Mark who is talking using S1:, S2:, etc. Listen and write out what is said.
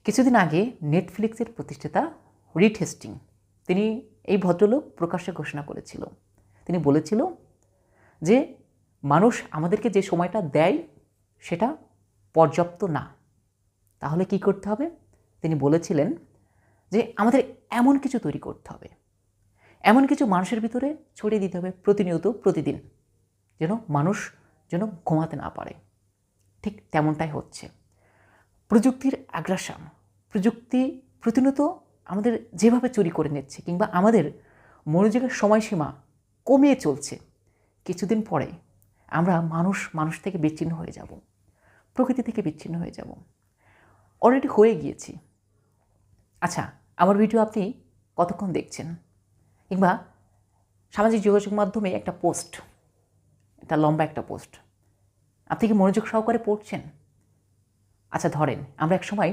S1: কিছুদিন আগে নেটফ্লিক্সের প্রতিষ্ঠাতা রিড হেস্টিং তিনি এই ভদ্রলোক প্রকাশ্যে ঘোষণা করেছিল। তিনি বলেছিল যে মানুষ আমাদেরকে যে সময়টা দেয় সেটা পর্যাপ্ত না। তাহলে কি করতে হবে? তিনি বলেছিলেন যে আমাদের এমন কিছু তৈরি করতে হবে, এমন কিছু মানুষের ভিতরে ছড়িয়ে দিতে হবে প্রতিনিয়ত প্রতিদিন, যেন মানুষ যেন ঘুমাতে না পারে। ঠিক তেমনটাই হচ্ছে। প্রযুক্তির আগ্রাসন, প্রযুক্তি প্রতিনিয়ত আমাদের যেভাবে চুরি করে নিচ্ছে কিংবা আমাদের মনোযোগের সময়সীমা কমিয়ে চলছে, কিছুদিন পরে আমরা মানুষ থেকে বিচ্ছিন্ন হয়ে যাব, প্রকৃতি থেকে বিচ্ছিন্ন হয়ে যাব। অলরেডি হয়ে গিয়েছি। আচ্ছা, আমার ভিডিও আপনি কতক্ষণ দেখছেন? কিংবা সামাজিক যোগাযোগ মাধ্যমে একটা পোস্ট, একটা লম্বা একটা পোস্ট, আপনি কি মনোযোগ সহকারে পড়ছেন? আচ্ছা, ধরেন আমরা এক সময়